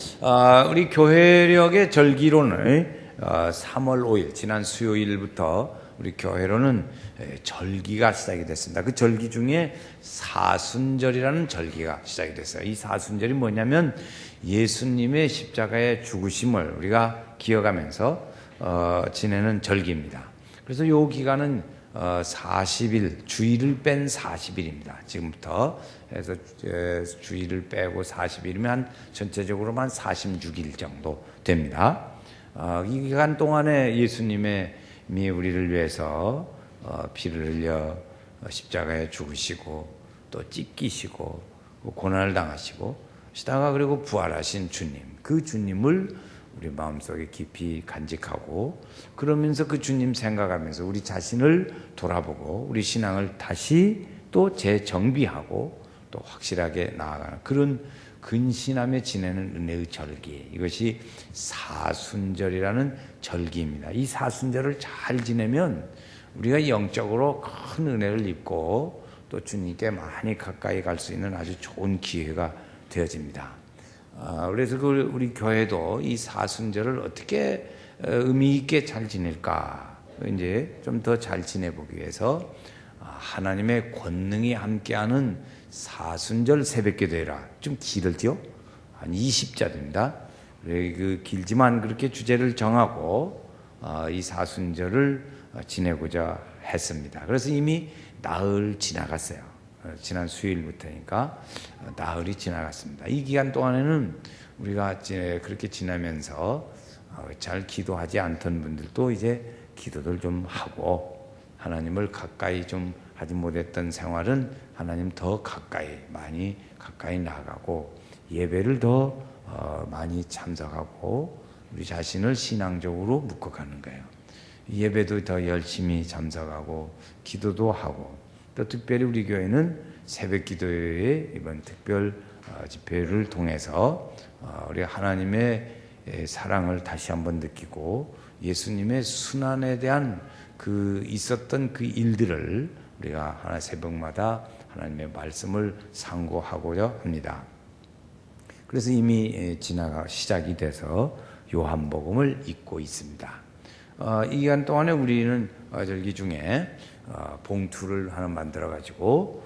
우리 교회력의 절기로는 3월 5일 지난 수요일부터 우리 교회로는 절기가 시작이 됐습니다. 그 절기 중에 사순절이라는 절기가 시작이 됐어요. 이 사순절이 뭐냐면 예수님의 십자가의 죽으심을 우리가 기억하면서 지내는 절기입니다. 그래서 이 기간은 40일, 주일을 뺀 40일입니다. 지금부터 해서 주일을 빼고 40일이면 한 전체적으로만 46일 정도 됩니다. 이 기간 동안에 예수님이 우리를 위해서 피를 흘려 십자가에 죽으시고 또 찢기시고 고난을 당하시고 시다가 그리고 부활하신 주님, 그 주님을 우리 마음속에 깊이 간직하고 그러면서 그 주님 생각하면서 우리 자신을 돌아보고 우리 신앙을 다시 또 재정비하고 또 확실하게 나아가는 그런 근신하며 지내는 은혜의 절기, 이것이 사순절이라는 절기입니다. 이 사순절을 잘 지내면 우리가 영적으로 큰 은혜를 입고 또 주님께 많이 가까이 갈 수 있는 아주 좋은 기회가 되어집니다. 그래서 우리 교회도 이 사순절을 어떻게 의미 있게 잘 지낼까, 이제 좀 더 잘 지내보기 위해서 하나님의 권능이 함께하는 사순절 새벽기도회라, 좀 길었죠? 한 20자 됩니다. 그 길지만 그렇게 주제를 정하고 이 사순절을 지내고자 했습니다. 그래서 이미 나흘 지나갔어요. 지난 수요일부터니까 나흘이 지나갔습니다. 이 기간 동안에는 우리가 그렇게 지나면서 잘 기도하지 않던 분들도 이제 기도를 좀 하고 하나님을 가까이 좀 하지 못했던 생활은 하나님 더 가까이, 많이 가까이 나가고 예배를 더 많이 참석하고 우리 자신을 신앙적으로 묶어가는 거예요. 예배도 더 열심히 참석하고 기도도 하고, 또 특별히 우리 교회는 새벽 기도회의 이번 특별 집회를 통해서 우리 하나님의 사랑을 다시 한번 느끼고 예수님의 순환에 대한 있었던 그 일들을 우리가 하나 새벽마다 하나님의 말씀을 상고하고자 합니다. 그래서 이미 시작이 돼서 요한복음을 읽고 있습니다. 이 기간 동안에 우리는 절기 중에 봉투를 하나 만들어 가지고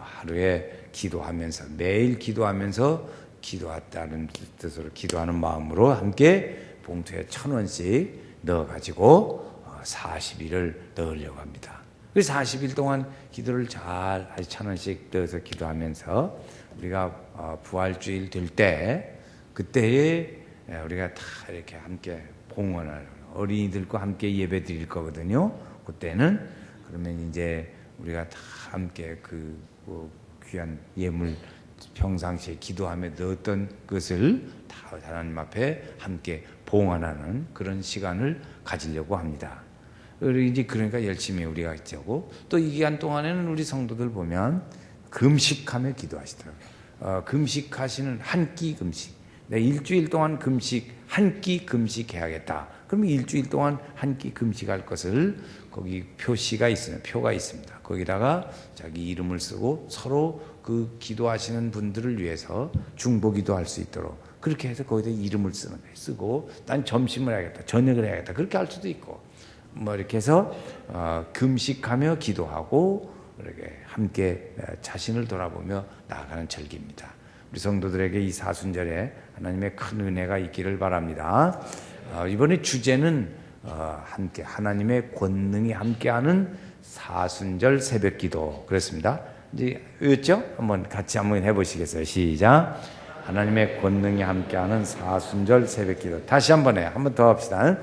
하루에 기도하면서, 매일 기도하면서 기도했다는 뜻으로 기도하는 마음으로 함께 봉투에 1,000원씩 넣어 가지고 40일을 넣으려고 합니다. 그래서 40일 동안 기도를 잘 1,000원씩 넣어서 기도하면서 우리가 부활주일 될 때, 그때에 우리가 다 이렇게 함께 봉헌을, 어린이들과 함께 예배 드릴 거거든요. 그때는 그러면 이제 우리가 다 함께 그 귀한 예물, 평상시에 기도하며 넣었던 것을 다 하나님 앞에 함께 봉헌하는 그런 시간을 가지려고 합니다. 그러니까 열심히 우리가 하고, 또 이 기간 동안에는 우리 성도들 보면 금식하며 기도하시더라고요. 금식하시는 한 끼 금식. 내 일주일 동안 한 끼 금식해야겠다. 그러면 일주일 동안 한 끼 금식할 것을 거기 표가 있습니다. 거기다가 자기 이름을 쓰고 서로 그 기도하시는 분들을 위해서 중보기도 할 수 있도록 그렇게 해서 거기다 이름을 쓰고 난 점심을 해야겠다, 저녁을 해야겠다, 그렇게 할 수도 있고 이렇게 해서 금식하며 기도하고 이렇게 함께 자신을 돌아보며 나아가는 절기입니다. 우리 성도들에게 이 사순절에 하나님의 큰 은혜가 있기를 바랍니다. 이번에 주제는 함께 하나님의 권능이 함께하는 사순절 새벽기도, 그렇습니다. 이제 외웠죠? 같이 한번 해보시겠어요? 시작. 하나님의 권능이 함께하는 사순절 새벽기도. 다시 한번 해요. 한번 더 합시다.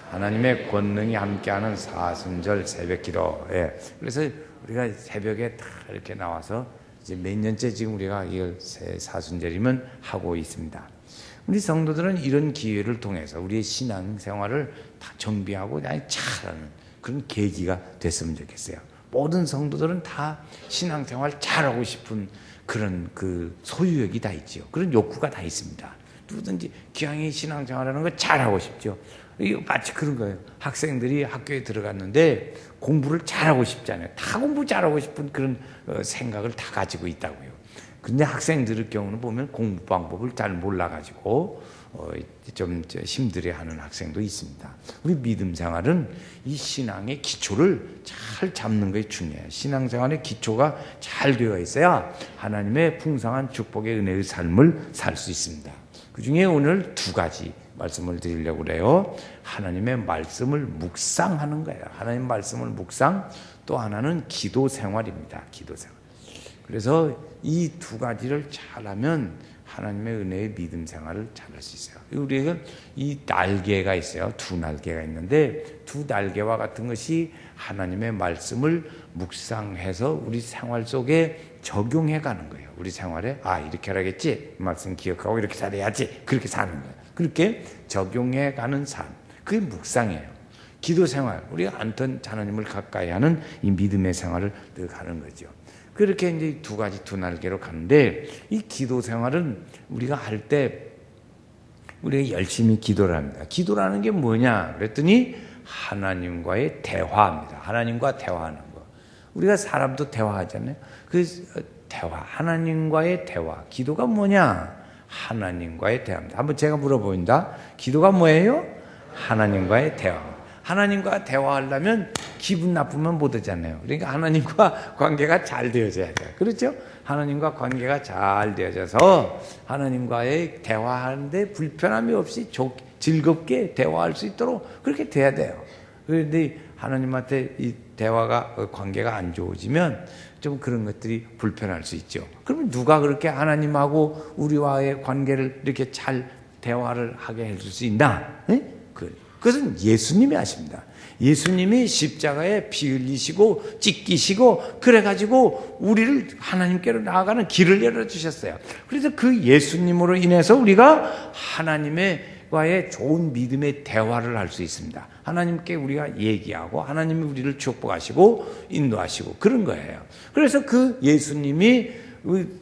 하나님의 권능이 함께하는 사순절 새벽기도. 예. 그래서 우리가 새벽에 다 이렇게 나와서 이제 몇 년째 지금 우리가 이걸 사순절이면 하고 있습니다. 우리 성도들은 이런 기회를 통해서 우리의 신앙 생활을 다 정비하고 잘하는 그런 계기가 됐으면 좋겠어요. 모든 성도들은 다 신앙 생활 잘하고 싶은 그런 소유욕이 다 있죠. 그런 욕구가 다 있습니다. 누구든지 기왕이 신앙 생활하는 거 잘하고 싶죠. 이거 마치 그런 거예요. 학생들이 학교에 들어갔는데 공부를 잘하고 싶잖아요. 다 공부 잘하고 싶은 그런 생각을 다 가지고 있다고요. 근데 학생들의 경우는 보면 공부 방법을 잘 몰라가지고 좀 힘들어하는 학생도 있습니다. 우리 믿음 생활은 이 신앙의 기초를 잘 잡는 것이 중요해요. 신앙생활의 기초가 잘 되어 있어야 하나님의 풍성한 축복의 은혜의 삶을 살 수 있습니다. 그 중에 오늘 두 가지 말씀을 드리려고 그래요. 하나님의 말씀을 묵상하는 거예요. 하나님 말씀을 묵상, 또 하나는 기도 생활입니다. 기도 생활. 그래서 이 두 가지를 잘하면 하나님의 은혜의 믿음 생활을 잘할 수 있어요. 우리가 이 날개가 있어요. 두 날개가 있는데 두 날개와 같은 것이 하나님의 말씀을 묵상해서 우리 생활 속에 적용해 가는 거예요. 우리 생활에 이렇게 하라겠지, 말씀 기억하고 이렇게 살아야지, 그렇게 사는 거예요. 그렇게 적용해 가는 삶, 그게 묵상이에요. 기도 생활, 우리가 안턴 하나님을 가까이 하는 이 믿음의 생활을 늘 가는 거죠. 그렇게 이제 두 가지 두 날개로 가는데, 이 기도 생활은 우리가 할 때 우리가 열심히 기도를 합니다. 기도라는 게 뭐냐 그랬더니 하나님과의 대화입니다. 하나님과 대화하는 거. 우리가 사람도 대화하잖아요. 그 대화, 하나님과의 대화. 기도가 뭐냐? 하나님과의 대화입니다. 한번 제가 물어보인다. 기도가 뭐예요? 하나님과의 대화. 하나님과 대화하려면 기분 나쁘면 못 하잖아요. 그러니까 하나님과 관계가 잘 되어져야 돼요. 그렇죠? 하나님과 관계가 잘 되어져서 하나님과의 대화하는데 불편함이 없이 즐겁게 대화할 수 있도록 그렇게 돼야 돼요. 그런데 하나님한테 이 대화가, 관계가 안 좋아지면 좀 그런 것들이 불편할 수 있죠. 그러면 누가 그렇게 하나님하고 우리와의 관계를 이렇게 잘 대화를 하게 해줄 수 있나? 네? 그것은 예수님이 하십니다. 예수님이 십자가에 피 흘리시고 찢기시고 그래가지고 우리를 하나님께로 나아가는 길을 열어주셨어요. 그래서 그 예수님으로 인해서 우리가 하나님과의 좋은 믿음의 대화를 할 수 있습니다. 하나님께 우리가 얘기하고 하나님이 우리를 축복하시고 인도하시고 그런 거예요. 그래서 그 예수님이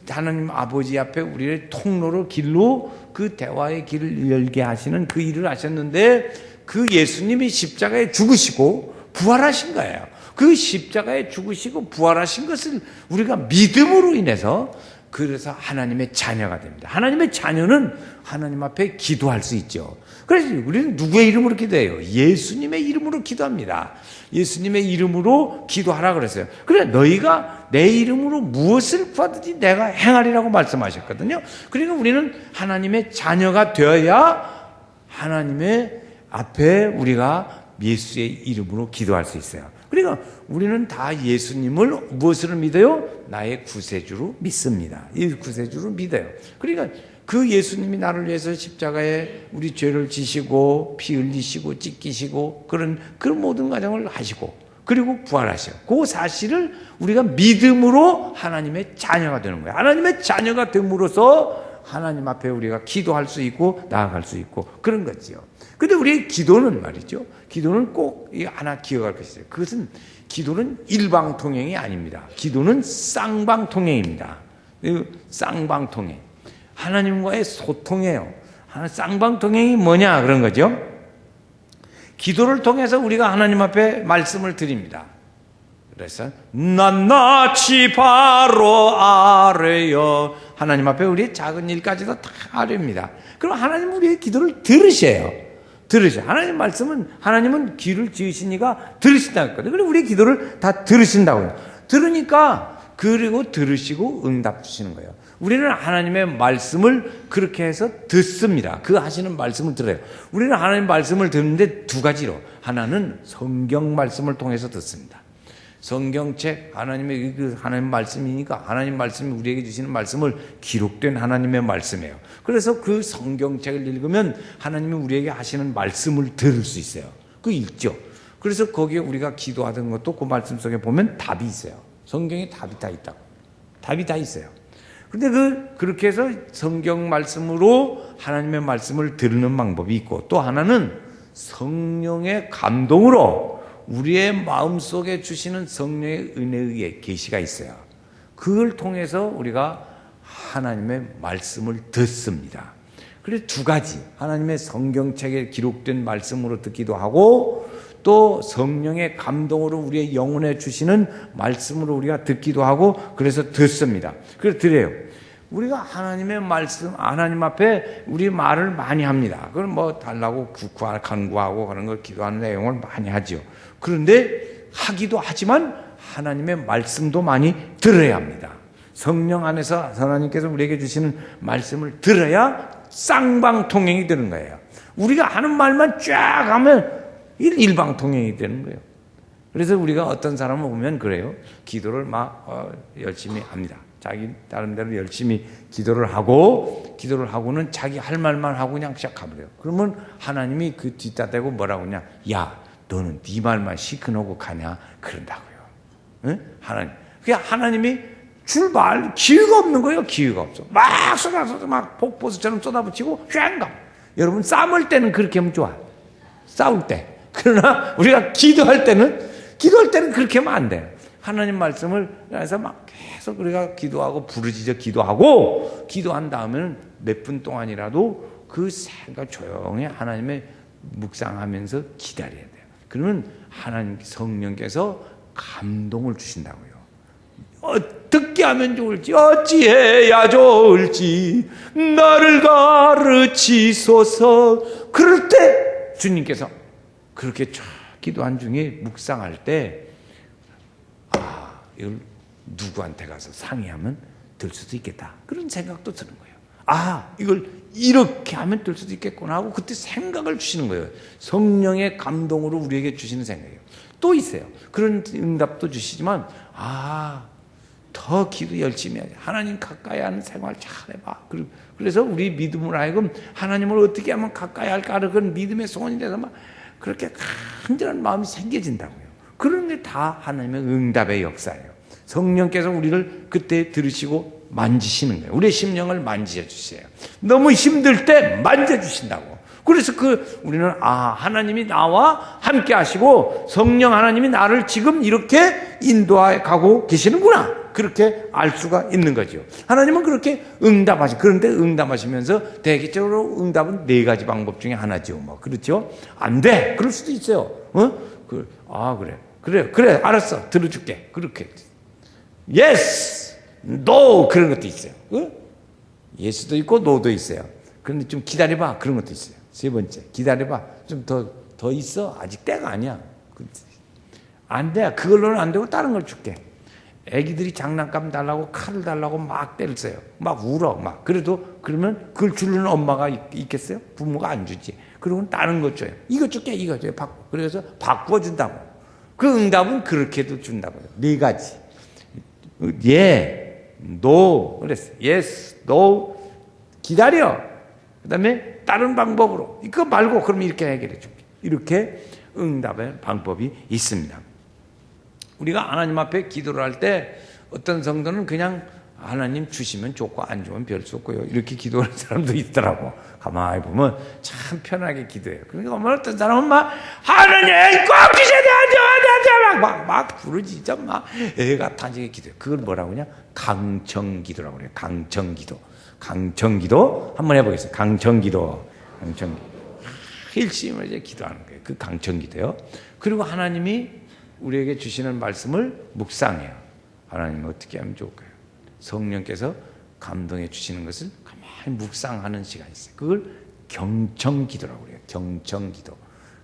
하나님 아버지 앞에 우리의 통로로 길로 그 대화의 길을 열게 하시는 그 일을 하셨는데, 그 예수님이 십자가에 죽으시고 부활하신 거예요. 그 십자가에 죽으시고 부활하신 것을 우리가 믿음으로 인해서, 그래서 하나님의 자녀가 됩니다. 하나님의 자녀는 하나님 앞에 기도할 수 있죠. 그래서 우리는 누구의 이름으로 기도해요? 예수님의 이름으로 기도합니다. 예수님의 이름으로 기도하라 그랬어요. 그래, 너희가 내 이름으로 무엇을 구하든지 내가 행하리라고 말씀하셨거든요. 그러니까 우리는 하나님의 자녀가 되어야 하나님의 앞에 우리가 예수의 이름으로 기도할 수 있어요. 그러니까 우리는 다 예수님을 무엇으로 믿어요? 나의 구세주로 믿습니다. 이 구세주로 믿어요. 그러니까 그 예수님이 나를 위해서 십자가에 우리 죄를 지시고 피 흘리시고 찢기시고 그런 모든 과정을 하시고 그리고 부활하셔. 그 사실을 우리가 믿음으로 하나님의 자녀가 되는 거예요. 하나님의 자녀가 됨으로써 하나님 앞에 우리가 기도할 수 있고 나아갈 수 있고 그런 거지요. 근데 우리의 기도는 말이죠. 기도는 꼭 하나 기억할 것이 있어요. 그것은 기도는 일방통행이 아닙니다. 기도는 쌍방통행입니다. 쌍방통행. 하나님과의 소통이에요. 쌍방통행이 뭐냐 그런 거죠. 기도를 통해서 우리가 하나님 앞에 말씀을 드립니다. 그래서 낱낱이 바로 아뢰요. 하나님 앞에 우리의 작은 일까지도 다 아뢰입니다. 그럼 하나님은 우리의 기도를 들으셔요. 하나님 말씀은, 하나님은 귀를 지으시니까 들으신다고 했거든요. 그리고 우리의 기도를 다 들으신다고요. 들으니까 그리고 들으시고 응답 주시는 거예요. 우리는 하나님의 말씀을 그렇게 해서 듣습니다. 그 하시는 말씀을 들어요. 우리는 하나님 말씀을 듣는데 두 가지로, 하나는 성경 말씀을 통해서 듣습니다. 성경책, 하나님의 하나님 말씀이니까 하나님 말씀이 우리에게 주시는 말씀을 기록된 하나님의 말씀이에요. 그래서 그 성경책을 읽으면 하나님이 우리에게 하시는 말씀을 들을 수 있어요. 그 읽죠. 그래서 거기에 우리가 기도하던 것도 그 말씀 속에 보면 답이 있어요. 성경에 답이 다 있다고. 답이 다 있어요. 근데 그렇게 해서 성경 말씀으로 하나님의 말씀을 들는 방법이 있고, 또 하나는 성령의 감동으로 우리의 마음속에 주시는 성령의 은혜의 계시가 있어요. 그걸 통해서 우리가 하나님의 말씀을 듣습니다. 그래서 두 가지, 하나님의 성경책에 기록된 말씀으로 듣기도 하고 또 성령의 감동으로 우리의 영혼에 주시는 말씀으로 우리가 듣기도 하고, 그래서 듣습니다. 그래서 들어요. 우리가 하나님의 말씀, 하나님 앞에 우리 말을 많이 합니다. 그걸 뭐 달라고 간구하고 그런 걸 기도하는 내용을 많이 하죠. 그런데 하기도 하지만 하나님의 말씀도 많이 들어야 합니다. 성령 안에서 하나님께서 우리에게 주시는 말씀을 들어야 쌍방통행이 되는 거예요. 우리가 하는 말만 쫙 하면 일방통행이 되는 거예요. 그래서 우리가 어떤 사람을 보면 그래요. 기도를 막 열심히 합니다. 자기 다른 데로 열심히 기도를 하고는 자기 할 말만 하고 그냥 시작하버려요. 그러면 하나님이 그 뒷다 대고 뭐라고 하냐? 야, 너는 네 말만 시큰하고 가냐? 그런다고요. 응? 하나님. 그냥 하나님이 출발 기회가 없는 거예요. 기회가 없어. 막 쏟아서 막 폭포수처럼 쏟아붙이고 쫙 가. 여러분 싸울 때는 그렇게 하면 좋아. 싸울 때. 그러나 우리가 기도할 때는 그렇게 하면 안 돼요. 하나님 말씀을 해서 막 계속 우리가 기도하고 부르짖어 기도한 다음에는 몇 분 동안이라도 그 생각 조용히 하나님의 묵상하면서 기다려야 돼요. 그러면 하나님 성령께서 감동을 주신다고요. 어떻게 하면 좋을지, 어찌해야 좋을지 나를 가르치소서. 그럴 때 주님께서 그렇게 쫙 기도한 중에 묵상할 때 이걸 누구한테 가서 상의하면 될 수도 있겠다. 그런 생각도 드는 거예요. 이걸 이렇게 하면 될 수도 있겠구나 하고 그때 생각을 주시는 거예요. 성령의 감동으로 우리에게 주시는 생각이에요. 또 있어요. 그런 응답도 주시지만 더 기도 열심히 해야 하나님 가까이 하는 생활 잘해봐. 그래서 우리 믿음으로 하여금 하나님을 어떻게 하면 가까이 할까 그런 믿음의 소원이 돼서 막 그렇게 간절한 마음이 생겨진다고요. 그런 게 다 하나님의 응답의 역사예요. 성령께서 우리를 그때 들으시고 만지시는 거예요. 우리의 심령을 만지셔 주세요. 너무 힘들 때 만져주신다고. 그래서 우리는 하나님이 나와 함께 하시고 성령 하나님이 나를 지금 이렇게 인도해 가고 계시는구나. 그렇게 알 수가 있는 거죠. 하나님은 그렇게 그런데 응답하시면서 대개적으로 응답은 4가지 방법 중에 하나죠. 그렇죠? 안 돼. 그럴 수도 있어요. 그래. 알았어. 들어줄게. 그렇게. Yes, no. 그런 것도 있어요. 예스도 있고 no도 있어요. 그런데 좀 기다려봐. 그런 것도 있어요. 3번째. 기다려봐. 좀 더 있어. 아직 때가 아니야. 안 돼. 그걸로는 안 되고 다른 걸 줄게. 애기들이 장난감 달라고 칼을 달라고 막 때렸어요. 막 울어. 그러면 그걸 주려는 엄마가 있겠어요? 부모가 안 주지. 그러면 다른 거 줘요. 이거 줄게. 그래서 바꿔준다고. 그 응답은 그렇게도 준다고요. 4가지. no. 그랬어요. yes, no. 기다려. 그 다음에 다른 방법으로. 이거 말고 그럼 이렇게 해결해 줄게. 이렇게 응답의 방법이 있습니다. 우리가 하나님 앞에 기도를 할 때 어떤 성도는 그냥 하나님 주시면 좋고 안 주면 별 수 없고요. 이렇게 기도하는 사람도 있더라고. 가만히 보면 참 편하게 기도해요. 그러니까 어떤 사람은 막 하나님 꼭 주셔야 돼. 막 부르짖어 막 애가 타지게 기도해요. 그걸 뭐라고 하냐? 강청기도라고 그래요. 강청기도 한번 해보겠습니다. 강청기도. 일심을 이제 기도하는 거예요. 그 강청기도요. 그리고 하나님이 우리에게 주시는 말씀을 묵상해요. 하나님 어떻게 하면 좋을까요? 성령께서 감동해 주시는 것을 가만히 묵상하는 시간이 있어요. 그걸 경청기도라고 그래요. 경청기도.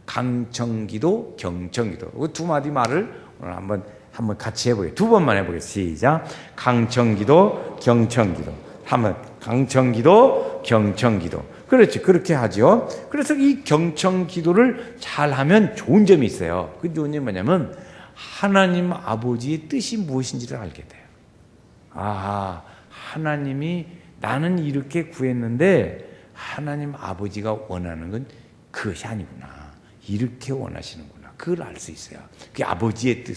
강청기도, 경청기도. 그 2마디 말을 오늘 한번 같이 해보게요. 2번만 해보겠습니다. 시작. 강청기도, 경청기도. 한번 강청기도, 경청기도. 그렇지. 그렇게 하죠. 그래서 이 경청기도를 잘하면 좋은 점이 있어요. 그 좋은 점이 뭐냐면 하나님 아버지의 뜻이 무엇인지를 알게 돼요. 하나님이 나는 이렇게 구했는데 하나님 아버지가 원하는 건 그것이 아니구나. 이렇게 원하시는구나. 그걸 알 수 있어요. 그게 아버지의 뜻.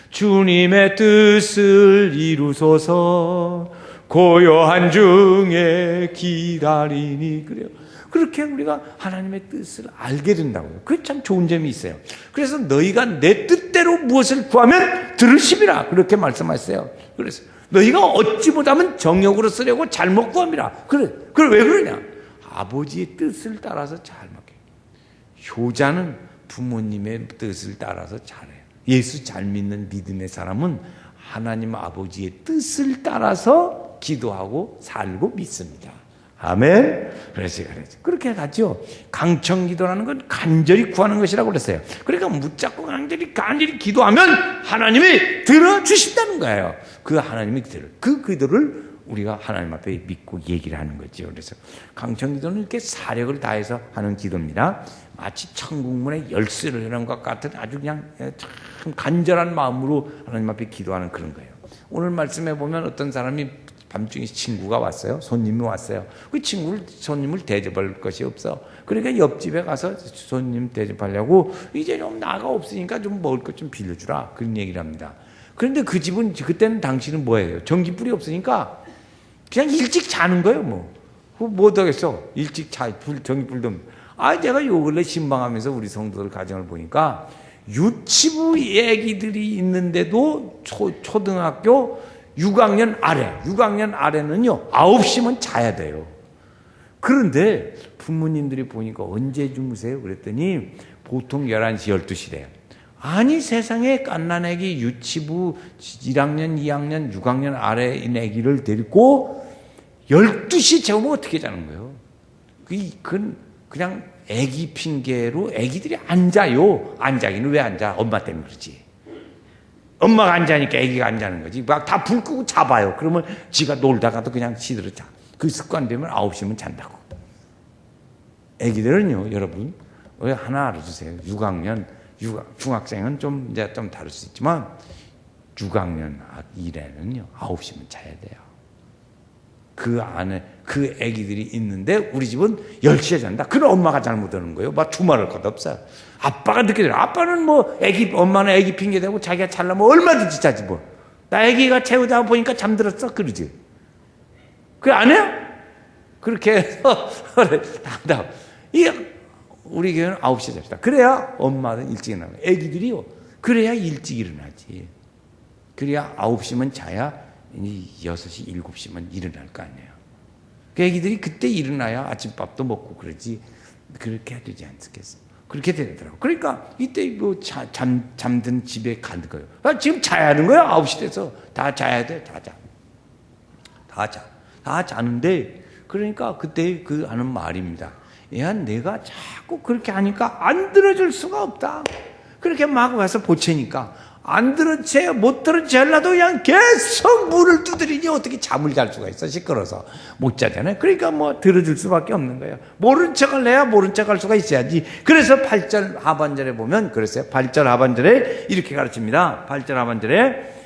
주님의 뜻을 이루소서 고요한 중에 기다리니. 그래요. 그렇게 우리가 하나님의 뜻을 알게 된다고요. 그게 참 좋은 점이 있어요. 그래서 너희가 내 뜻대로 무엇을 구하면 들으심이라. 그렇게 말씀하셨어요. 그래서 너희가 얻지 못하면 정욕으로 쓰려고 잘못 구함이라. 그래 왜 그러냐? 아버지의 뜻을 따라서 잘 먹게. 효자는 부모님의 뜻을 따라서 잘해요. 예수 잘 믿는 믿음의 사람은 하나님 아버지의 뜻을 따라서 기도하고 살고 믿습니다. 아멘. 그래서 그렇게 가죠. 강청 기도라는 건 간절히 구하는 것이라고 그랬어요. 그러니까 묻잡고 간절히 기도하면 하나님이 들어주신다는 거예요. 그 하나님이 그 기도를 우리가 하나님 앞에 믿고 얘기를 하는 거죠. 그래서 강청 기도는 이렇게 사력을 다해서 하는 기도입니다. 마치 천국문의 열쇠를 여는 것 같은 아주 그냥 참 간절한 마음으로 하나님 앞에 기도하는 그런 거예요. 오늘 말씀에 보면 어떤 사람이 밤중에 친구가 왔어요. 손님이 왔어요. 그 손님을 대접할 것이 없어. 그러니까 옆집에 가서 손님 대접하려고 이제 좀 나가 없으니까 좀 먹을 것 좀 빌려주라. 그런 얘기를 합니다. 그런데 그 집은 그때는 당신은 뭐예요? 전기불이 없으니까 그냥 일찍 자는 거예요. 뭐 어떡겠어? 일찍 전기불도. 제가 요 근래 신방하면서 우리 성도들 가정을 보니까 유치부 애기들이 있는데도 초등학교 6학년 아래는요 9시면 자야 돼요. 그런데 부모님들이 보니까 언제 주무세요? 그랬더니 보통 11시 12시래요. 아니 세상에 갓난애기 유치부 1학년 2학년 6학년 아래인 애기를 데리고 12시 재우면 어떻게 자는 거예요? 그건 그냥 애기 핑계로 애기들이 안 자요. 안 자기는 왜 안 자? 엄마 때문에 그러지. 엄마가 안 자니까 애기가 안 자는 거지. 막 다 불 끄고 자봐요. 그러면 지가 놀다가도 그냥 시들어 자. 그 습관 되면 9시면 잔다고. 애기들은요, 여러분, 왜 하나 알아주세요. 6학년, 중학생은 좀 다를 수 있지만 6학년 이래는요, 9시면 자야 돼요. 그 안에 그 애기들이 있는데 우리 집은 10시에 잔다. 그럼 엄마가 잘못하는 거예요. 막 주말을 것 없어요. 아빠가 늦게 들어. 아빠는 엄마는 애기 핑계대고 자기가 잘라면 얼마든지 자지 뭐. 나 애기가 재우다 보니까 잠들었어. 그러지. 그게 안 해요? 그렇게 해서, 우리 교회는 9시에 잡시다. 그래야 엄마는 일찍 일어나고. 애기들이요. 그래야 일찍 일어나지. 그래야 9시면 자야 6시, 7시면 일어날 거 아니에요. 그 애기들이 그때 일어나야 아침밥도 먹고 그러지. 그렇게 해야 되지 않겠어요? 그렇게 되더라고. 그러니까 이때 잠든 집에 가는 거예요. 지금 자야 하는 거야. 9시 돼서. 다 자야 돼. 다 자. 다 자는데, 그러니까 그때 하는 말입니다. 야, 내가 자꾸 그렇게 하니까 안 들어줄 수가 없다. 그렇게 막 와서 보채니까 안 들어채, 못 들어채 하려도 그냥 계속 문을 두드리니 어떻게 잠을 잘 수가 있어. 시끄러워서 못 자잖아요. 그러니까 들어줄 수밖에 없는 거예요. 모른 척을 해야 모른 척 할 수가 있어야지. 그래서 8절 하반절에 보면 그랬어요. 8절 하반절에 이렇게 가르칩니다. 8절 하반절에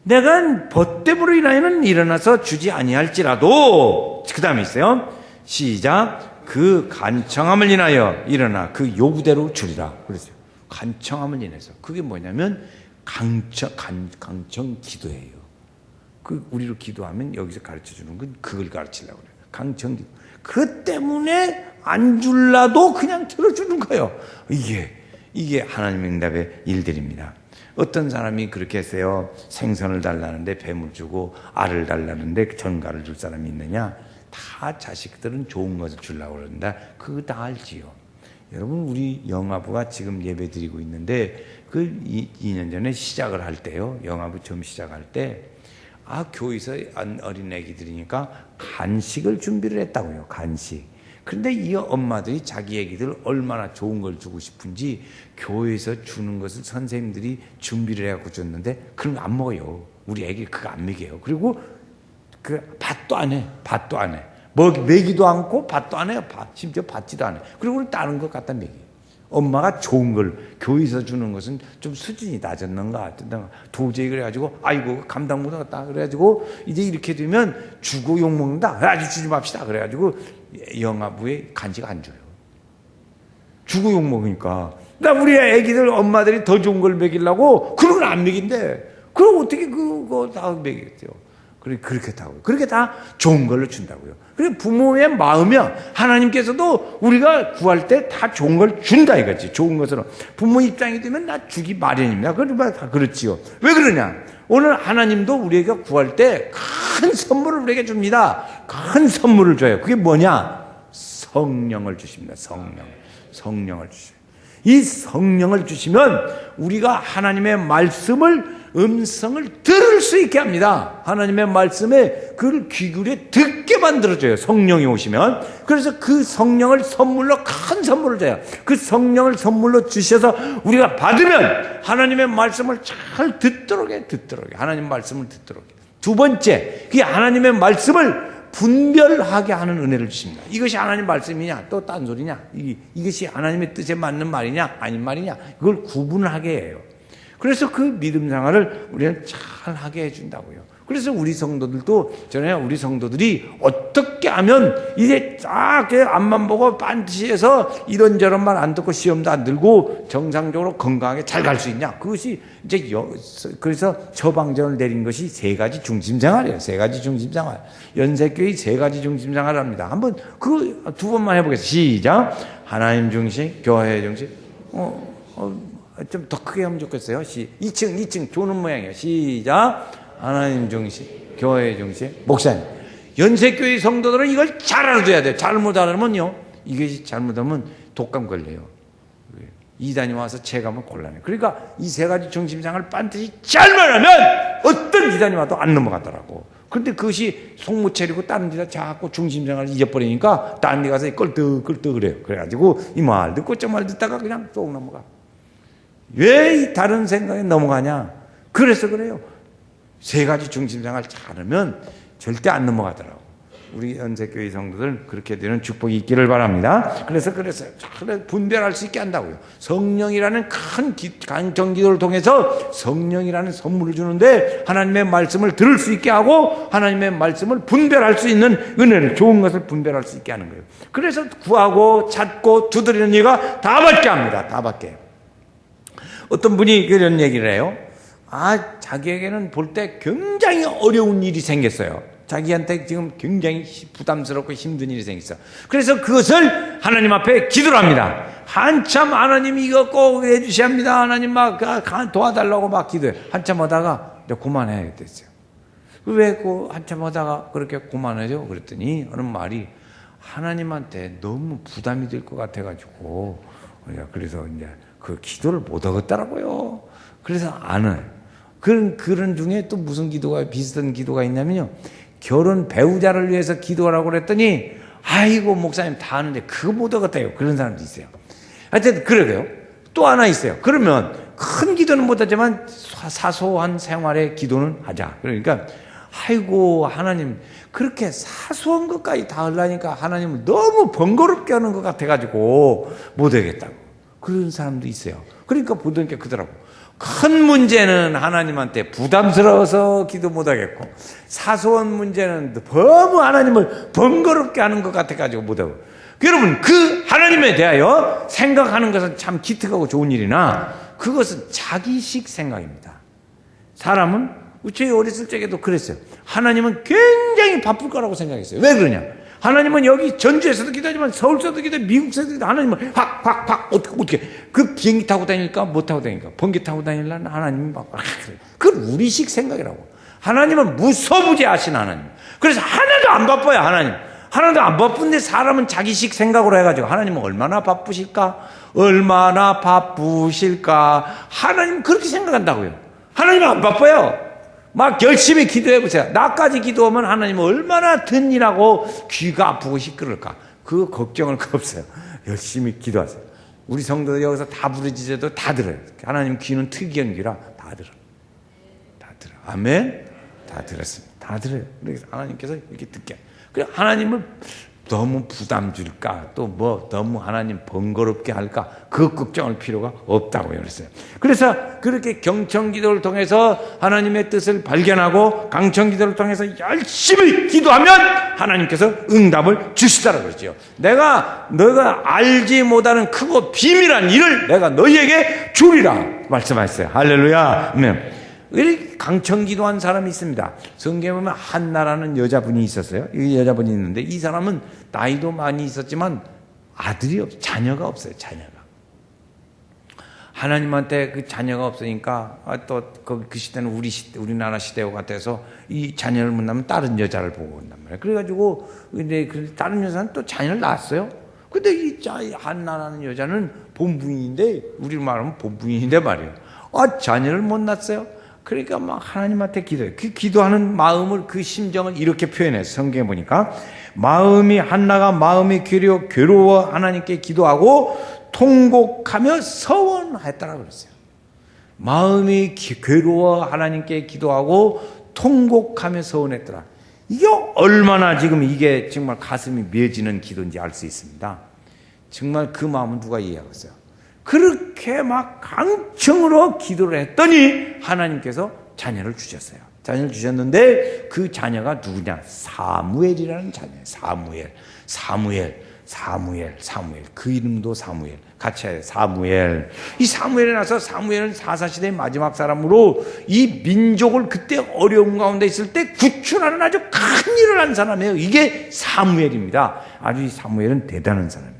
내가 벗됨으로 인하여는 일어나서 주지 아니할지라도, 그 다음에 있어요. 시작. 그 간청함을 인하여 일어나 그 요구대로 주리라. 그랬어요. 간청함을 인해서. 그게 뭐냐면 강청 기도예요. 우리로 기도하면 여기서 가르쳐 주는 건 그걸 가르치려고 그래요. 강청 기도. 그 때문에 안 줄라도 그냥 들어주는 거예요. 이게 하나님의 응답의 일들입니다. 어떤 사람이 그렇게 했어요. 생선을 달라는데 뱀을 주고 알을 달라는데 전갈을 줄 사람이 있느냐? 다 자식들은 좋은 것을 주려고 그런다. 그거 다 알지요. 여러분, 우리 영화부가 지금 예배 드리고 있는데 2년 전에 시작을 할 때요. 영화부 처음 시작할 때 교회에서 어린 애기들이니까 간식을 준비를 했다고요. 간식. 그런데 이 엄마들이 자기 애기들 얼마나 좋은 걸 주고 싶은지 교회에서 주는 것을 선생님들이 준비를 해갖고 줬는데 그런 거 안 먹어요. 우리 애기 그거 안 먹여요. 그리고 밭도 안 해. 먹이도 않고 밭도 안 해요. 심지어 받지도 않아요. 그리고 다른 것 갖다 먹여요. 엄마가 좋은 걸 교회에서 주는 것은 좀 수준이 낮았는가 도저히 그래가지고 아이고 감당 못하겠다 그래가지고 이제 이렇게 되면 주고 욕먹는다. 아주 주지 맙시다. 그래가지고 영화부에 간식 안 줘요. 주고 욕먹으니까. 우리 애기들 엄마들이 더 좋은 걸 먹이려고 그런 걸 안 먹인대. 그럼 어떻게 그거 다 먹이겠어요? 그렇게 다고요. 그렇게 다 좋은 걸로 준다고요. 그리고 부모의 마음이야. 하나님께서도 우리가 구할 때 다 좋은 걸 준다 이거지. 좋은 것으로. 부모 입장이 되면 나 주기 마련입니다. 그러면 다 그렇지요. 왜 그러냐? 오늘 하나님도 우리에게 구할 때 큰 선물을 우리에게 줍니다. 큰 선물을 줘요. 그게 뭐냐? 성령을 주십니다. 성령을 주셔요. 이 성령을 주시면 우리가 하나님의 말씀을 음성을 들을 수 있게 합니다. 하나님의 말씀에 그를 귀 기울여 듣게 만들어줘요. 성령이 오시면. 그래서 그 성령을 선물로, 큰 선물을 줘요. 그 성령을 선물로 주셔서 우리가 받으면 하나님의 말씀을 잘 듣도록 해. 하나님 말씀을 듣도록 해. 두 번째, 그게 하나님의 말씀을 분별하게 하는 은혜를 주십니다. 이것이 하나님 말씀이냐 또 딴소리냐, 이것이 하나님의 뜻에 맞는 말이냐 아닌 말이냐, 그걸 구분하게 해요. 그래서 그 믿음 생활을 우리는 잘 하게 해준다고요. 그래서 우리 성도들도, 저는 우리 성도들이 어떻게 하면 이제 딱 앞만 보고 반드시 해서 이런저런 말 안 듣고 시험도 안 들고 정상적으로 건강하게 잘 갈 수 있냐. 그것이 이제 그래서 처방전을 내린 것이 세 가지 중심 생활이에요. 세 가지 중심 생활. 연세교회 세 가지 중심 생활을 합니다. 한번 그 두 번만 해보겠습니다. 시작. 하나님 중심, 교회 중심. 좀 더 크게 하면 좋겠어요. 2층 조는 모양이에요. 시작. 하나님 중심, 교회 중심, 목사님. 연세교회 성도들은 이걸 잘 알아둬야 돼요. 잘못 알아면요, 이것이 잘못하면 독감 걸려요. 이단이 와서 체감은 곤란해요. 그러니까 이 세 가지 중심상을 반드시 잘못하면 어떤 이단이 와도 안 넘어가더라고. 그런데 그것이 속못 차리고 다른 데다 자꾸 중심상을 잊어버리니까 다른 데 가서 껄떡껄떡 그래요. 그래가지고 이 말 듣고 저 말 듣다가 그냥 쏙 넘어가. 왜 이 다른 생각에 넘어가냐? 그래서 그래요. 세 가지 중심생활 잘하면 절대 안 넘어가더라고. 우리 연세교회 성도들 그렇게 되는 축복이 있기를 바랍니다. 그래서 분별할 수 있게 한다고요. 성령이라는 큰 강정기도를 통해서 성령이라는 선물을 주는데 하나님의 말씀을 들을 수 있게 하고 하나님의 말씀을 분별할 수 있는 은혜를, 좋은 것을 분별할 수 있게 하는 거예요. 그래서 구하고 찾고 두드리는 이가 다 받게 합니다. 다 받게. 어떤 분이 이런 얘기를 해요. 자기에게는 볼 때 굉장히 어려운 일이 생겼어요. 자기한테 지금 굉장히 부담스럽고 힘든 일이 생겼어요. 그래서 그것을 하나님 앞에 기도를 합니다. 한참 하나님 이거 꼭 해주셔야 합니다. 하나님 막 도와달라고 막 기도해. 한참 하다가 이제 그만해야겠어요. 왜 한참 하다가 그렇게 그만하죠? 그랬더니 하는 말이, 하나님한테 너무 부담이 될 것 같아가지고, 그래서 이제 그 기도를 못 하겠더라고요. 그래서 안 해요. 그런 중에 또 무슨 비슷한 기도가 있냐면요. 결혼 배우자를 위해서 기도하라고 그랬더니, 아이고, 목사님 다 하는데 그거 못 하겠다요. 그런 사람도 있어요. 하여튼, 그러게요. 또 하나 있어요. 그러면 큰 기도는 못 하지만 사소한 생활의 기도는 하자. 그러니까, 아이고, 하나님, 그렇게 사소한 것까지 다 하려니까 하나님을 너무 번거롭게 하는 것 같아가지고 못 하겠다고. 그런 사람도 있어요. 그러니까 보던 게 그더라고. 큰 문제는 하나님한테 부담스러워서 기도 못하겠고, 사소한 문제는 너무 하나님을 번거롭게 하는 것 같아가지고 못하고. 여러분, 그 하나님에 대하여 생각하는 것은 참 기특하고 좋은 일이나 그것은 자기식 생각입니다. 사람은, 저희 어렸을 적에도 그랬어요. 하나님은 굉장히 바쁠 거라고 생각했어요. 왜 그러냐? 하나님은 여기 전주에서도 기도하지만 서울서도 기도해, 미국에서도 기도해. 하나님은 어떻게 그 비행기 타고 다니니까 못 타고 다니니까 번개 타고 다니려면 하나님이 막 그건 우리식 생각이라고. 하나님은 무소부재하신 하나님. 그래서 하나도 안 바빠요. 하나도 안 바쁜데 사람은 자기식 생각으로 해가지고 하나님은 얼마나 바쁘실까? 하나님 그렇게 생각한다고요. 하나님은 안 바빠요. 막 열심히 기도해보세요. 나까지 기도하면 하나님은 얼마나 든일하고 귀가 아프고 시끄러울까. 그 걱정을 없어요. 열심히 기도하세요. 우리 성도들 여기서 다 부르짖어도 다 들어요. 하나님 귀는 특이한 귀라 다 들어. 아멘? 다 들었습니다. 다 들어요. 그래서 하나님께서 이렇게 듣게. 그래, 하나님을 너무 부담 줄까? 또 너무 하나님 번거롭게 할까? 그 걱정할 필요가 없다고요. 그래서 그렇게 경청기도를 통해서 하나님의 뜻을 발견하고 강청기도를 통해서 열심히 기도하면 하나님께서 응답을 주시더라고 그러죠. 너가 알지 못하는 크고 비밀한 일을 내가 너희에게 주리라 말씀하셨어요. 할렐루야. 아멘. 강청기도한 사람이 있습니다. 성경에 보면 한나라는 여자분이 있었어요. 이 여자분이 있는데 이 사람은 나이도 많이 있었지만 자녀가 없어요. 자녀가. 하나님한테 그 자녀가 없으니까 또 그 시대는 우리나라 시대와 같아서 이 자녀를 못 낳으면 다른 여자를 보고 온단 말이에요. 그래가지고 근데 다른 여자는 또 자녀를 낳았어요. 근데 이 한나라는 여자는 본부인인데, 우리 말하면 본부인인데 말이에요. 자녀를 못 낳았어요. 그러니까 막 하나님한테 기도해요. 그 기도하는 마음을, 그 심정을 이렇게 표현해요. 성경에 보니까 한나가 마음이 괴로워 하나님께 기도하고 통곡하며 서원했다라고 그랬어요. 마음이 괴로워 하나님께 기도하고 통곡하며 서원했더라. 이게 얼마나 지금 이게 정말 가슴이 맺어지는 기도인지 알 수 있습니다. 정말 그 마음은 누가 이해하겠어요? 그렇게 막 강청으로 기도를 했더니 하나님께서 자녀를 주셨어요. 자녀를 주셨는데 그 자녀가 누구냐? 사무엘이라는 자녀예요. 사무엘. 그 이름도 사무엘. 같이 해요. 사무엘. 이 사무엘에 나서 사무엘은 사사시대의 마지막 사람으로 이 민족을 그때 어려움 가운데 있을 때 구출하는 아주 큰 일을 한 사람이에요. 이게 사무엘입니다. 아주 이 사무엘은 대단한 사람이에요.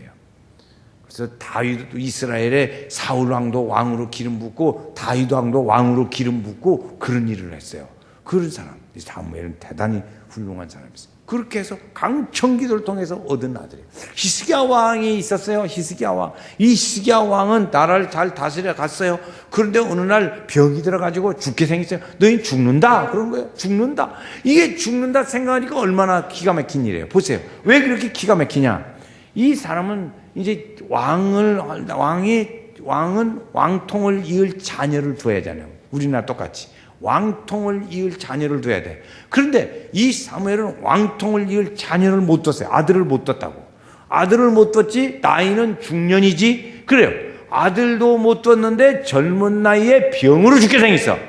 그래서 다윗도 이스라엘의 사울 왕도 왕으로 기름 붓고 다윗 왕도 왕으로 기름 붓고 그런 일을 했어요. 그런 사람, 이 사무엘은 대단히 훌륭한 사람이었어요. 그렇게 해서 강청기도를 통해서 얻은 아들이에요. 히스기야 왕이 있었어요. 히스기야 왕. 이 히스기야 왕은 나라를 잘 다스려 갔어요. 그런데 어느 날 병이 들어가지고 죽게 생겼어요. 너희 죽는다. 그런 거예요. 죽는다. 이게 죽는다 생각하니까 얼마나 기가 막힌 일이에요. 보세요. 왜 그렇게 기가 막히냐? 이 사람은 이제 왕은 왕통을 이을 자녀를 둬야 하잖아요. 우리나라 똑같이. 왕통을 이을 자녀를 둬야 돼. 그런데 이 사무엘은 왕통을 이을 자녀를 못 뒀어요. 아들을 못 뒀다고. 아들을 못 뒀지, 나이는 중년이지. 그래요. 아들도 못 뒀는데 젊은 나이에 병으로 죽게 생겼어.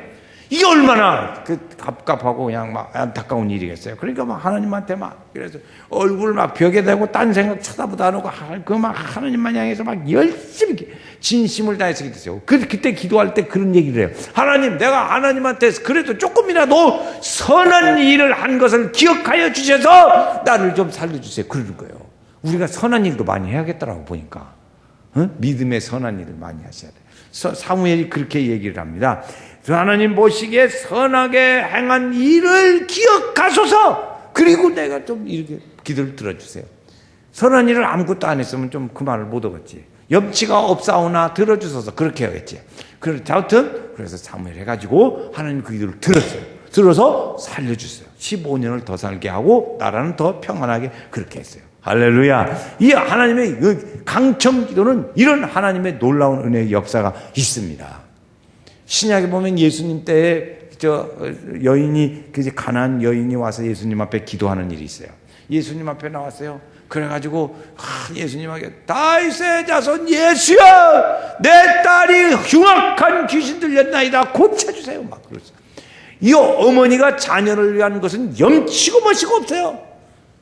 이게 얼마나 갑갑하고 그냥 막 안타까운 일이겠어요. 그러니까 막 하나님한테 막 그래서 얼굴을 막 벽에 대고 딴 생각 쳐다보다 안 하고 그 막 하나님만 향해서 막 열심히 진심을 다해서 기도했어요. 그때 기도할 때 그런 얘기를 해요. 하나님, 내가 하나님한테 그래도 조금이라도 선한 일을 한 것을 기억하여 주셔서 나를 좀 살려주세요. 그러는 거예요. 우리가 선한 일도 많이 해야겠더라고 보니까. 믿음의 선한 일을 많이 하셔야 돼요. 사무엘이 그렇게 얘기를 합니다. 하나님 보시기에 선하게 행한 일을 기억하소서. 그리고 내가 좀 이렇게 기도를 들어주세요. 선한 일을 아무것도 안 했으면 좀 그 말을 못 얻었지. 염치가 없사오나 들어주소서. 그렇게 하겠지. 아무튼 그래서 사무엘 해가지고 하나님 그 기도를 들었어요. 들어서 살려주세요. 15년을 더 살게 하고 나라는 더 평안하게 그렇게 했어요. 할렐루야. 이 하나님의 강청 기도는 이런 하나님의 놀라운 은혜의 역사가 있습니다. 신약에 보면 예수님 때에 여인이, 가나안 여인이 와서 예수님 앞에 기도하는 일이 있어요. 예수님 앞에 나왔어요. 그래가지고 예수님에게 다윗의 자손 예수여, 내 딸이 흉악한 귀신 들렸나이다, 고쳐주세요. 막 그러죠. 이 어머니가 자녀를 위한 것은 염치고 멋이고 없어요.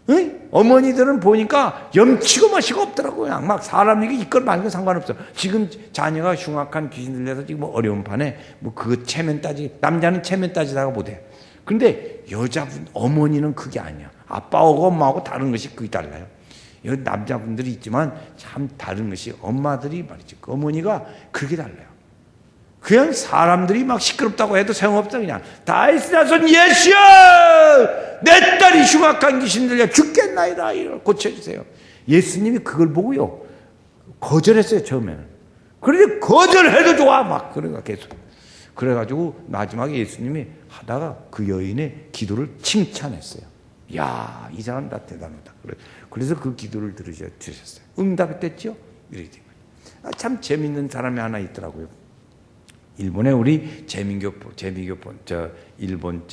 응? 어머니들은 보니까 염치고 멋이고 없더라고요. 막 사람에게 이걸 말고 상관없어. 지금 자녀가 흉악한 귀신 들려서 지금 뭐 어려운 판에 뭐 그거 체면 남자는 체면 따지다가 못해. 그런데 여자분, 어머니는 그게 아니야. 아빠하고 엄마하고 다른 것이 그게 달라요. 여기 남자분들이 있지만 참 다른 것이 엄마들이 말이죠. 그 어머니가 그게 달라요. 그냥 사람들이 막 시끄럽다고 해도 소용없어. 그냥 다윗의 자손 예수여, 내 딸이 흉악한 귀신 들려 죽겠나이다, 이걸 고쳐주세요. 예수님이 그걸 보고요 거절했어요. 처음에는. 그런데 거절해도 좋아 막 그래가 계속. 그래가지고 마지막에 예수님이 하다가 그 여인의 기도를 칭찬했어요. 야, 이 사람 다 대단하다. 그래서 그 기도를 들으셨어요. 응답이 됐죠? 이렇게 된 거예요. 참 재밌는 사람이 하나 있더라고요. 일본에 우리 재미교포, 일본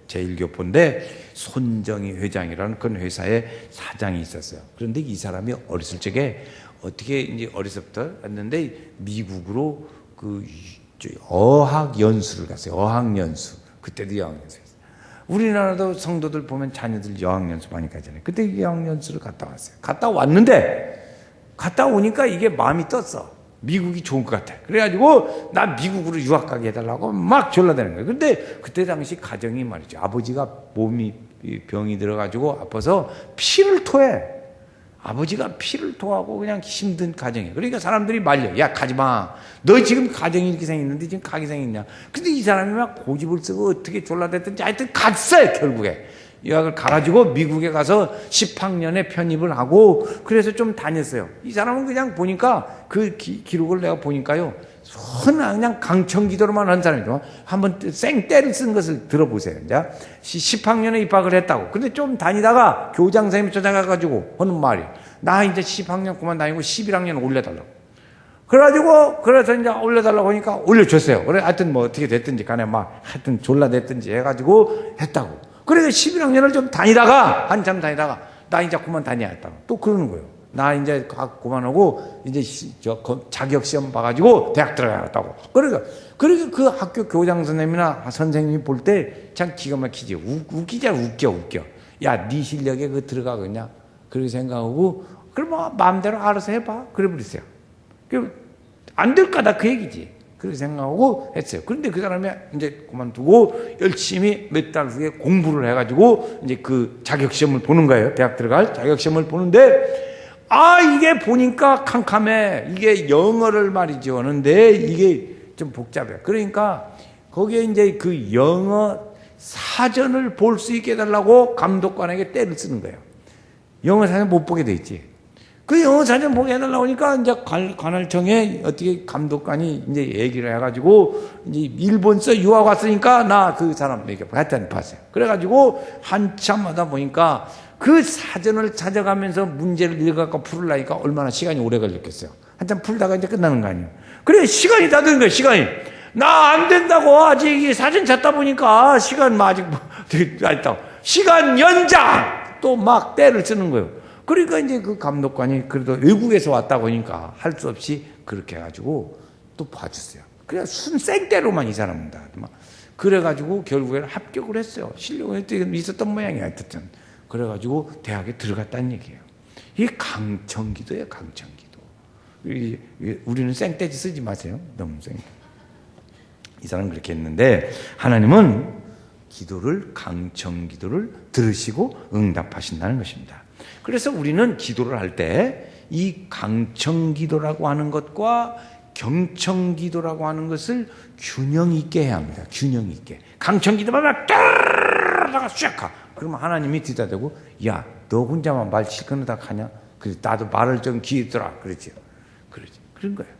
제1교포인데 손정희 회장이라는 그런 회사의 사장이 있었어요. 그런데 이 사람이 어렸을 적에 어떻게 이제 어려서부터 왔는데 미국으로 어학 연수를 갔어요. 어학 연수. 그때도 어학 연수였어요. 우리나라도 성도들 보면 자녀들 어학 연수 많이 가잖아요. 그때 어학 연수를 갔다 왔어요. 갔다 왔는데 갔다 오니까 이게 마음이 떴어. 미국이 좋은 것 같아. 그래가지고 나 미국으로 유학 가게 해달라고 막 졸라대는 거예요. 근데 그때 당시 가정이 말이죠. 아버지가 병이 들어가지고 아파서 피를 토해. 아버지가 피를 토하고 그냥 힘든 가정이에요. 그러니까 사람들이 말려. 야, 가지마. 너 지금 가정이 이렇게 생겼는데 지금 가게 생겼냐. 근데 이 사람이 막 고집을 쓰고 어떻게 졸라댔든지 하여튼 갔어요, 결국에. 유학을 가가지고 미국에 가서 10학년에 편입을 하고 그래서 좀 다녔어요. 이 사람은 그냥 보니까 그 기록을 내가 보니까요. 그냥 강청기도로만 한 사람이죠. 한번 생떼를 쓴 것을 들어보세요. 이제 10학년에 입학을 했다고. 근데 좀 다니다가 교장 선생님이 찾아가가지고 하는 말이, 나 이제 10학년 그만 다니고 11학년 올려달라고. 그래서 이제 올려달라고 하니까 올려줬어요. 그래, 하여튼 뭐 어떻게 됐든지 간에 막 하여튼 졸라 됐든지 해가지고 했다고. 그래서 11학년을 좀 다니다가, 한참 다니다가, 나 이제 그만 다녀야 했다고. 또 그러는 거예요. 나 이제 그만하고 이제 자격 시험 봐가지고 대학 들어가겠다고. 그러니까 그 학교 교장 선생님이나 선생님이 볼 때 참 기가 막히지. 웃기잖아, 웃겨. 야, 네 실력에 그 들어가겠냐? 그렇게 생각하고, 그럼 뭐 마음대로 알아서 해봐. 그래 버렸어요. 안 될 거다 그 얘기지. 그렇게 생각하고 했어요. 그런데 그 사람이 이제 그만두고 열심히 몇 달 후에 공부를 해가지고 이제 그 자격시험을 보는 거예요. 대학 들어갈 자격시험을 보는데, 이게 보니까 캄캄해. 이게 영어를 말이죠. 하는데 이게 좀 복잡해요. 그러니까 거기에 이제 그 영어 사전을 볼 수 있게 해달라고 감독관에게 떼를 쓰는 거예요. 영어 사전 못 보게 돼 있지. 그 영어 사전 보게 해달라고 하니까 이제 관할청에 어떻게 감독관이 이제 얘기를 해가지고 이제 일본서 유학 왔으니까 나 그 사람에게 하여튼 봤어요. 그래가지고 한참 하다 보니까 그 사전을 찾아가면서 문제를 읽어갖고 풀으려니까 얼마나 시간이 오래 걸렸겠어요. 한참 풀다가 이제 끝나는 거 아니에요. 그래, 시간이 다 되는 거예요, 시간이. 나 안 된다고. 아직 사전 찾다 보니까 시간 아직 있다고. 시간 연장! 또 막 때를 쓰는 거예요. 그러니까 이제 그 감독관이 그래도 외국에서 왔다고 하니까 할 수 없이 그렇게 해가지고 또 봐줬어요. 그래, 순생대로만 이 사람은 다. 그래가지고 결국에는 합격을 했어요. 실력은 있었던 모양이야, 하여튼. 그래가지고 대학에 들어갔다는 얘기예요. 이게 강청기도예요, 강청기도. 우리는 생떼지 쓰지 마세요. 너무 생떼. 이 사람은 그렇게 했는데 하나님은 기도를, 강청기도를 들으시고 응답하신다는 것입니다. 그래서 우리는 기도를 할 때 이 강청기도라고 하는 것과 경청기도라고 하는 것을 균형 있게 해야 합니다. 균형 있게. 강청기도만 막 따라다가 쫙 가. 그러면 하나님이 뒤다대고, 야, 너 혼자만 말 실컷하다 가냐? 그래, 나도 말을 좀 기다라. 그러지. 그런 거예요.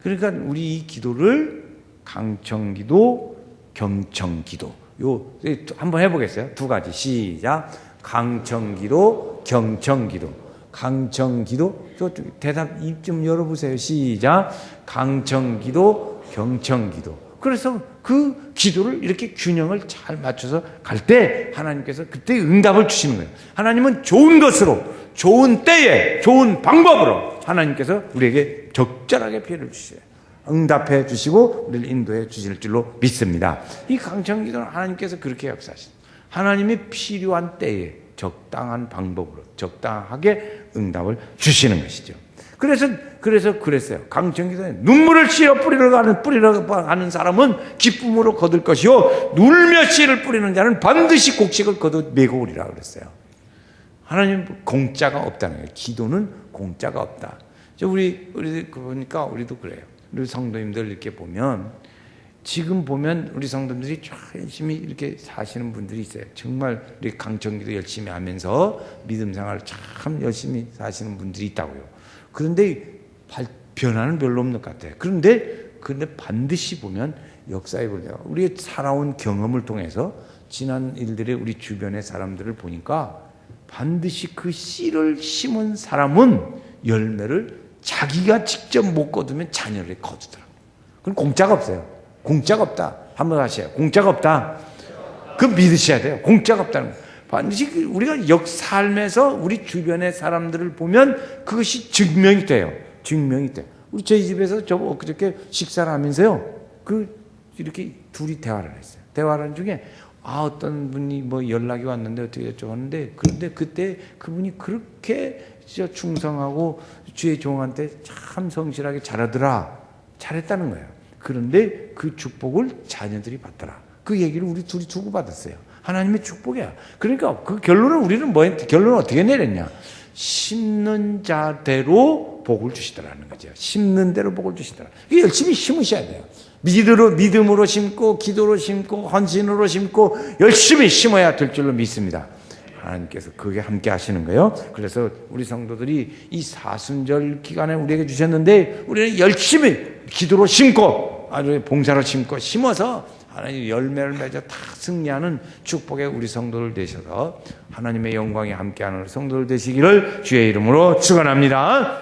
그러니까 우리 이 기도를 강청기도, 경청기도. 한번 해보겠어요? 두 가지. 시작. 강청기도, 경청기도. 강청기도, 대답 입 좀 열어보세요. 시작. 강청기도, 경청기도. 그래서 그 기도를 이렇게 균형을 잘 맞춰서 갈 때 하나님께서 그때 응답을 주시는 거예요. 하나님은 좋은 것으로, 좋은 때에, 좋은 방법으로 하나님께서 우리에게 적절하게 피해를 주셔요. 응답해 주시고 우리를 인도해 주실 줄로 믿습니다. 이 강청기도는 하나님께서 그렇게 역사하십니다. 하나님이 필요한 때에 적당한 방법으로 적당하게 응답을 주시는 것이죠. 그래서 그랬어요. 강청기도에 눈물을 씌어 뿌리러 가는 사람은 기쁨으로 거둘 것이요 울며 씨를 뿌리는 자는 반드시 곡식을 거둬 메고 오리라 그랬어요. 하나님 공짜가 없다는 거예요. 기도는 공짜가 없다. 우리 보니까 우리도 그래요. 우리 성도님들 이렇게 보면 지금 보면 우리 성도님들이 열심히 이렇게 사시는 분들이 있어요. 정말 우리 강청기도 열심히 하면서 믿음 생활을 참 열심히 사시는 분들이 있다고요. 그런데 변화는 별로 없는 것 같아요. 그런데 반드시 보면 역사에 보면 우리의 살아온 경험을 통해서 지난 일들의 우리 주변의 사람들을 보니까 반드시 그 씨를 심은 사람은 열매를 자기가 직접 못 거두면 자녀를 거두더라고요. 그건 공짜가 없어요. 공짜가 없다. 한번 하세요. 공짜가 없다. 그거 믿으셔야 돼요. 공짜가 없다는 거예요. 반드시 우리가 삶에서 우리 주변의 사람들을 보면 그것이 증명이 돼요. 증명이 돼요. 우리 저희 집에서 그저께 식사를 하면서요. 이렇게 둘이 대화를 했어요. 대화를 중에 어떤 분이 뭐 연락이 왔는데 어떻게 됐죠 하는데 그런데 그때 그분이 그렇게 진짜 충성하고 주의 종한테 참 성실하게 잘했다는 거예요. 그런데 그 축복을 자녀들이 받더라. 그 얘기를 우리 둘이 주고받았어요. 하나님의 축복이야. 그러니까 그 결론은 우리는 결론은 어떻게 내렸냐? 심는 자대로 복을 주시더라는 거죠. 심는 대로 복을 주시더라. 이게 열심히 심으셔야 돼요. 믿음으로 심고 기도로 심고 헌신으로 심고 열심히 심어야 될 줄로 믿습니다. 하나님께서 그게 함께 하시는 거예요. 그래서 우리 성도들이 이 사순절 기간에 우리에게 주셨는데 우리는 열심히 기도로 심고 아주 봉사로 심고 심어서 하나님 열매를 맺어 다 승리하는 축복의 우리 성도들 되셔서 하나님의 영광이 함께하는 성도들 되시기를 주의 이름으로 축원합니다.